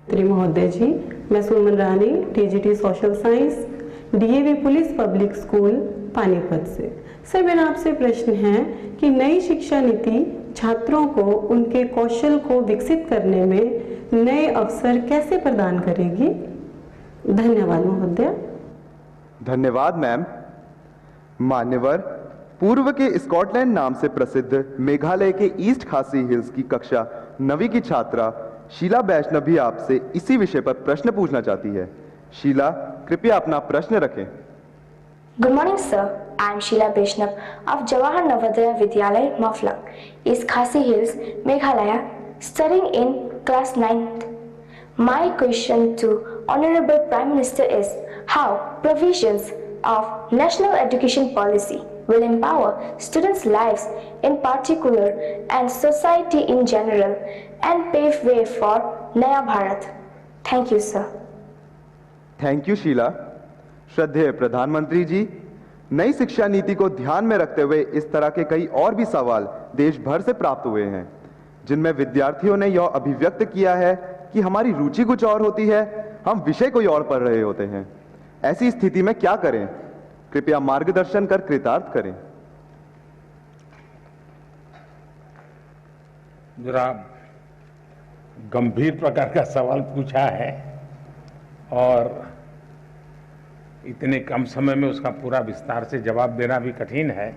मंत्री महोदय जी, मैं Suman Rani, TGT social science, DAV police public school Panipat से। सर, मेरा आपसे प्रश्न है कि नई शिक्षा नीति छात्रों को उनके कौशल को विकसित करने में नए अवसर कैसे प्रदान करेगी? धन्यवाद महोदय। धन्यवाद मैम। मान्यवर, पूर्व के स्कॉटलैंड नाम से प्रसिद्ध मेघालय के ईस्ट खासी हिल्स की कक्षा 9वीं की छात्रा शीला वैष्णव भी आपसे इसी विषय पर प्रश्न पूछना चाहती है। शीला, कृपया अपना प्रश्न रखें। Good morning, sir. I am Sheila Vaishnav of Jawahar Navodaya Vidyalaya, Maflang, East Khasi Hills, Meghalaya, studying in class 9th. My question to Honorable Prime Minister is how provisions of National Education Policy will empower students' lives in particular and society in general and pave way for Naya Bharat. Thank you, sir. Thank you Sheela. श्रद्धेय प्रधानमंत्री जी, नई शिक्षा नीति को ध्यान में रखते हुए इस तरह के कई और भी सवाल देश भर से प्राप्त हुए हैं, जिनमें विद्यार्थियों ने यह अभिव्यक्त किया है कि हमारी रुचि कुछ और होती है, हम विषय कोई और पढ़ रहे होते हैं। ऐसी स्थिति में क्या करें? कृपया मार्गदर्शन कर कृतार्थ करें। जरा गंभीर प्रकार का सवाल पूछा है और इतने कम समय में उसका पूरा विस्तार से जवाब देना भी कठिन है।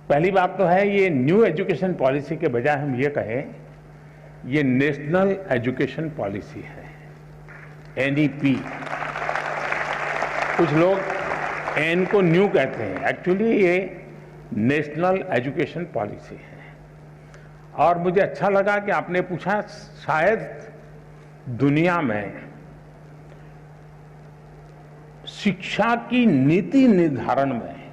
पहली बात तो है, ये न्यू एजुकेशन पॉलिसी के बजाय हम ये कहें ये नेशनल एजुकेशन पॉलिसी है, एनईपी। कुछ लोग एन को न्यू कहते हैं, एक्चुअली ये नेशनल एजुकेशन पॉलिसी है। और मुझे अच्छा लगा कि आपने पूछा, शायद दुनिया में शिक्षा की नीति निर्धारण में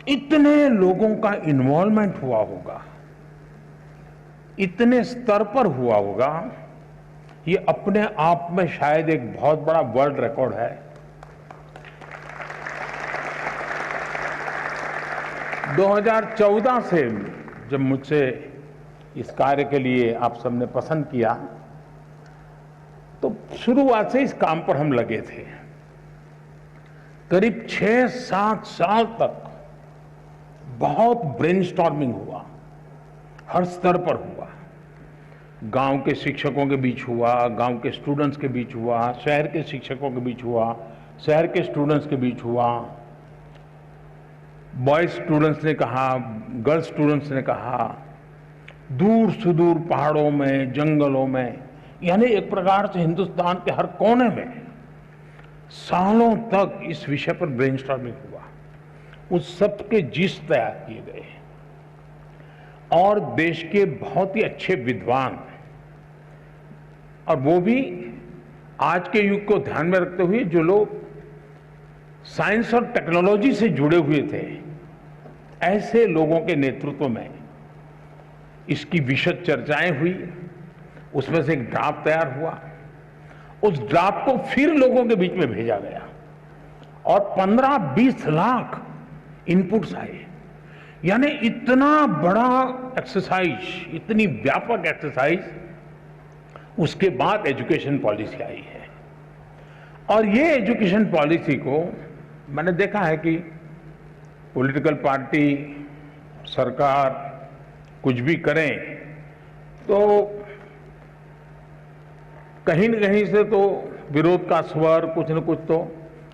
इतने लोगों का इन्वॉल्वमेंट हुआ होगा, इतने स्तर पर हुआ होगा, ये अपने आप में शायद एक बहुत बड़ा वर्ल्ड रिकॉर्ड है। 2014 से जब मुझसे इस कार्य के लिए आप सबने पसंद किया, तो शुरुआत से इस काम पर हम लगे थे। करीब 6-7 साल तक बहुत ब्रेनस्टॉर्मिंग हुआ, हर स्तर पर हुआ। गांव के शिक्षकों के बीच हुआ, गांव के स्टूडेंट्स के बीच हुआ, शहर के शिक्षकों के बीच हुआ, शहर के स्टूडेंट्स के बीच हुआ। बॉयज स्टूडेंट्स ने कहा, गर्ल्स स्टूडेंट्स ने कहा, दूर सुदूर पहाड़ों में, जंगलों में, यानी एक प्रकार से हिंदुस्तान के हर कोने में सालों तक इस विषय पर ब्रेनस्टॉर्मिंग हुआ। उस सब के जिस तैयार किए गए और देश के बहुत ही अच्छे विद्वान, और वो भी आज के युग को ध्यान में रखते हुए जो लोग साइंस और टेक्नोलॉजी से जुड़े हुए थे, ऐसे लोगों के नेतृत्व में इसकी विशद चर्चाएं हुई। उसमें से एक ड्राफ्ट तैयार हुआ। उस ड्राफ्ट को फिर लोगों के बीच में भेजा गया और 15-20 लाख इनपुट्स आए। यानी इतना बड़ा एक्सरसाइज, इतनी व्यापक एक्सरसाइज, उसके बाद एजुकेशन पॉलिसी आई है। और ये एजुकेशन पॉलिसी को मैंने देखा है कि पॉलिटिकल पार्टी, सरकार कुछ भी करें तो कहीं न कहीं से तो विरोध का स्वर, कुछ न कुछ तो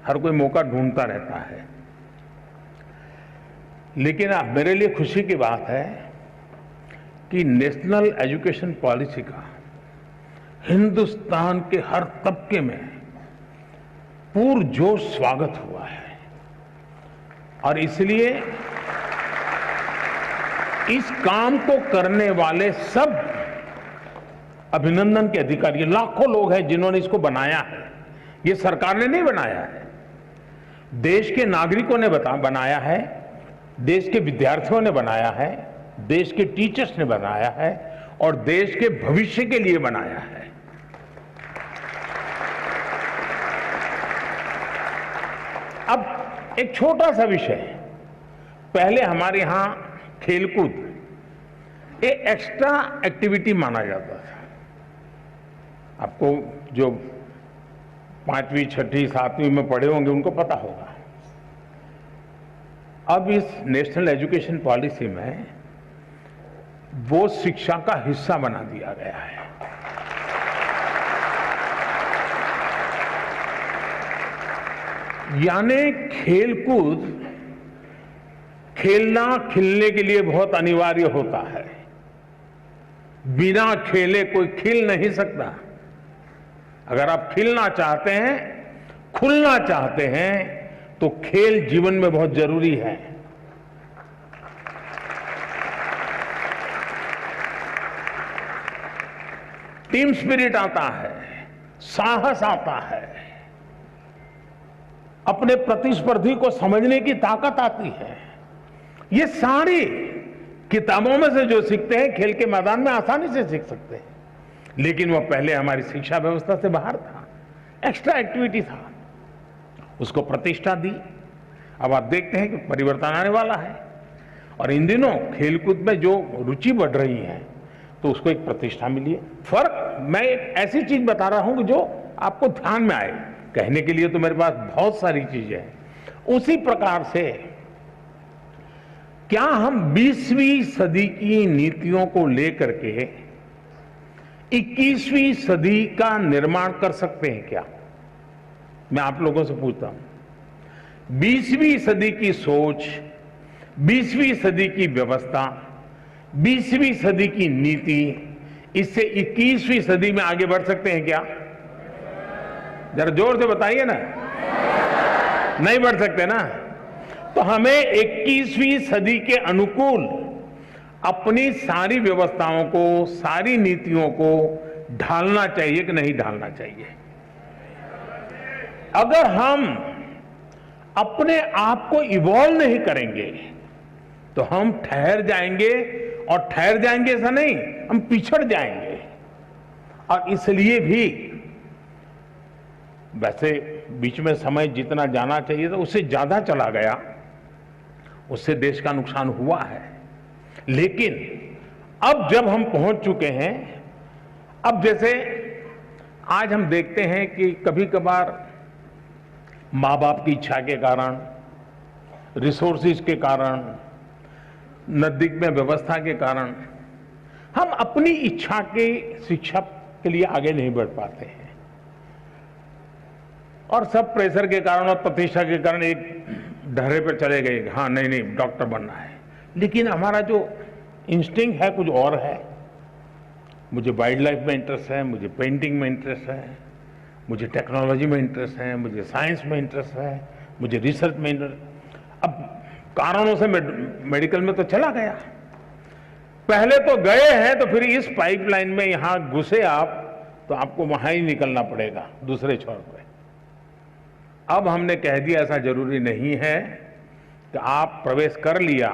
हर कोई मौका ढूंढता रहता है। लेकिन अब मेरे लिए खुशी की बात है कि नेशनल एजुकेशन पॉलिसी का हिंदुस्तान के हर तबके में पुरजोश स्वागत हुआ है। और इसलिए इस काम को करने वाले सब अभिनंदन के अधिकारी, लाखों लोग हैं जिन्होंने इसको बनाया है। ये सरकार ने नहीं बनाया है, देश के नागरिकों ने बनाया है, देश के विद्यार्थियों ने बनाया है, देश के टीचर्स ने बनाया है और देश के भविष्य के लिए बनाया है। अब एक छोटा सा विषय, पहले हमारे यहां खेलकूद एक एक्स्ट्रा एक्टिविटी माना जाता था। आपको जो 5वीं, 6ठी, 7वीं में पढ़े होंगे उनको पता होगा। अब इस नेशनल एजुकेशन पॉलिसी में वो शिक्षा का हिस्सा बना दिया गया है। यानी खेलकूद, खेलना खिलने के लिए बहुत अनिवार्य होता है। बिना खेले कोई खिल नहीं सकता। अगर आप खिलना चाहते हैं, खुलना चाहते हैं, तो खेल जीवन में बहुत जरूरी है। टीम स्पिरिट आता है, साहस आता है, अपने प्रतिस्पर्धी को समझने की ताकत आती है। ये सारी किताबों में से जो सीखते हैं, खेल के मैदान में आसानी से सीख सकते हैं। लेकिन वह पहले हमारी शिक्षा व्यवस्था से बाहर था, एक्स्ट्रा एक्टिविटी था, उसको प्रतिष्ठा दी। अब आप देखते हैं कि परिवर्तन आने वाला है और इन दिनों खेलकूद में जो रुचि बढ़ रही है तो उसको एक प्रतिष्ठा मिली है। फर्क, मैं एक ऐसी चीज बता रहा हूं कि जो आपको ध्यान में आए। कहने के लिए तो मेरे पास बहुत सारी चीजें हैं। उसी प्रकार से क्या हम 20वीं सदी की नीतियों को लेकर के 21वीं सदी का निर्माण कर सकते हैं क्या? मैं आप लोगों से पूछता हूं। 20वीं सदी की सोच, 20वीं सदी की व्यवस्था, 20वीं सदी की नीति, इससे 21वीं सदी में आगे बढ़ सकते हैं क्या? जरा जोर से बताइए ना। नहीं बढ़ सकते ना। तो हमें 21वीं सदी के अनुकूल अपनी सारी व्यवस्थाओं को, सारी नीतियों को ढालना चाहिए कि नहीं ढालना चाहिए? अगर हम अपने आप को इवॉल्व नहीं करेंगे तो हम ठहर जाएंगे, और ठहर जाएंगे ऐसा नहीं, हम पिछड़ जाएंगे। और इसलिए भी वैसे बीच में समय जितना जाना चाहिए था उससे ज्यादा चला गया, उससे देश का नुकसान हुआ है। लेकिन अब जब हम पहुंच चुके हैं, अब जैसे आज हम देखते हैं कि कभी कभार माँ बाप की इच्छा के कारण, रिसोर्सेज के कारण, नजदीक में व्यवस्था के कारण हम अपनी इच्छा के शिक्षा के लिए आगे नहीं बढ़ पाते हैं, और सब प्रेशर के कारण और प्रतिष्ठा के कारण एक ढर्रे पर चले गए। हाँ, नहीं डॉक्टर बनना है। लेकिन हमारा जो इंस्टिंक्ट है कुछ और है। मुझे वाइल्ड लाइफ में इंटरेस्ट है, मुझे पेंटिंग में इंटरेस्ट है, मुझे टेक्नोलॉजी में इंटरेस्ट है, मुझे साइंस में इंटरेस्ट है, मुझे रिसर्च में इंटरेस्ट। अब कारणों से मेडिकल में तो चला गया। पहले तो गए हैं तो फिर इस पाइपलाइन में यहां घुसे आप तो आपको वहां ही निकलना पड़ेगा दूसरे छोर पे। अब हमने कह दिया ऐसा जरूरी नहीं है कि आप प्रवेश कर लिया,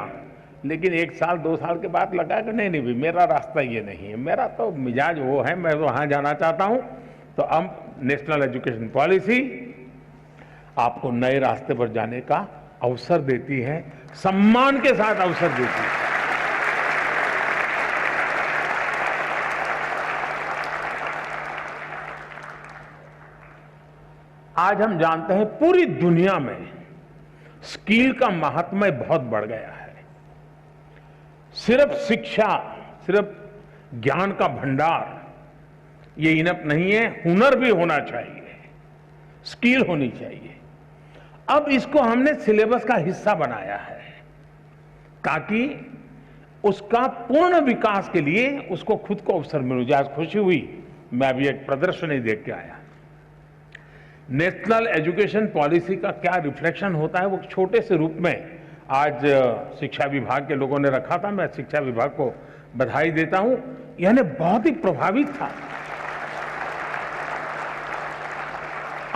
लेकिन 1 साल 2 साल के बाद लगा कि नहीं भाई मेरा रास्ता ये नहीं है, मेरा तो मिजाज वो है, मैं वहां जाना चाहता हूं। तो अब नेशनल एजुकेशन पॉलिसी आपको नए रास्ते पर जाने का अवसर देती है, सम्मान के साथ अवसर देती है। आज हम जानते हैं पूरी दुनिया में स्किल का महात्म्य बहुत बढ़ गया है। सिर्फ शिक्षा, सिर्फ ज्ञान का भंडार ये इनफ नहीं है, हुनर भी होना चाहिए, स्किल होनी चाहिए। अब इसको हमने सिलेबस का हिस्सा बनाया है ताकि उसका पूर्ण विकास के लिए उसको खुद को अवसर मिल जाए। खुशी हुई, मैं अभी एक प्रदर्शनी देख के आया। नेशनल एजुकेशन पॉलिसी का क्या रिफ्लेक्शन होता है वो छोटे से रूप में आज शिक्षा विभाग के लोगों ने रखा था। मैं शिक्षा विभाग को बधाई देता हूं, यानी बहुत ही प्रभावित था।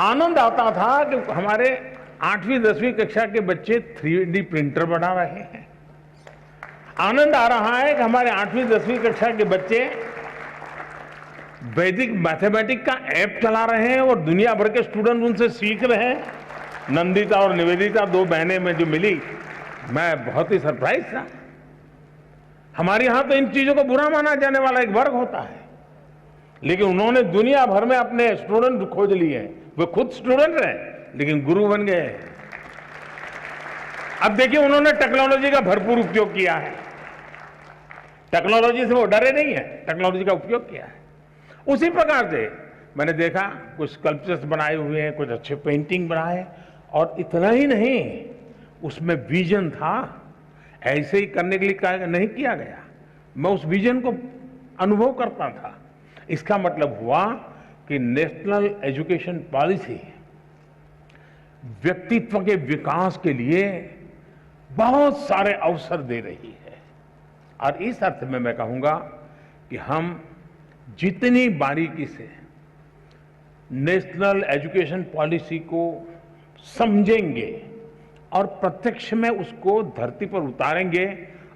आनंद आता था कि हमारे 8वीं 10वीं कक्षा के बच्चे 3D प्रिंटर बना रहे हैं। आनंद आ रहा है कि हमारे 8वीं 10वीं कक्षा के बच्चे वैदिक मैथमेटिक्स का ऐप चला रहे हैं और दुनिया भर के स्टूडेंट उनसे सीख रहे हैं। नंदिता और निवेदिता 2 बहनें में जो मिली, मैं बहुत ही सरप्राइज था। हमारे यहां तो इन चीजों को बुरा माना जाने वाला एक वर्ग होता है, लेकिन उन्होंने दुनिया भर में अपने स्टूडेंट खोज लिए हैं। वे खुद स्टूडेंट रहे लेकिन गुरु बन गए। अब देखिए उन्होंने टेक्नोलॉजी का भरपूर उपयोग किया है। टेक्नोलॉजी से वो डरे नहीं है, टेक्नोलॉजी का उपयोग किया है। उसी प्रकार से मैंने देखा कुछ स्कल्पचर्स बनाए हुए हैं, कुछ अच्छे पेंटिंग बनाए, और इतना ही नहीं, उसमें विजन था। ऐसे ही करने के लिए नहीं किया गया, मैं उस विजन को अनुभव करता था। इसका मतलब हुआ कि नेशनल एजुकेशन पॉलिसी व्यक्तित्व के विकास के लिए बहुत सारे अवसर दे रही है। और इस अर्थ में मैं कहूंगा कि हम जितनी बारीकी से नेशनल एजुकेशन पॉलिसी को समझेंगे और प्रत्यक्ष में उसको धरती पर उतारेंगे,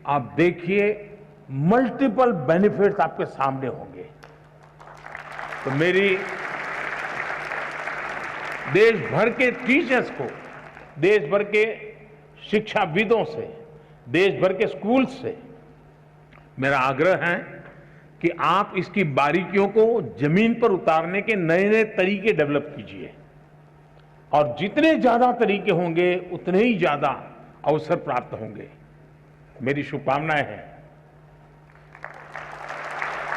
आप देखिए मल्टीपल बेनिफिट्स आपके सामने होंगे। तो मेरी देश भर के टीचर्स को, देश भर के शिक्षाविदों से, देश भर के स्कूल्स से मेरा आग्रह है कि आप इसकी बारीकियों को जमीन पर उतारने के नए नए तरीके डेवलप कीजिए, और जितने ज्यादा तरीके होंगे उतने ही ज्यादा अवसर प्राप्त होंगे। मेरी शुभकामनाएं हैं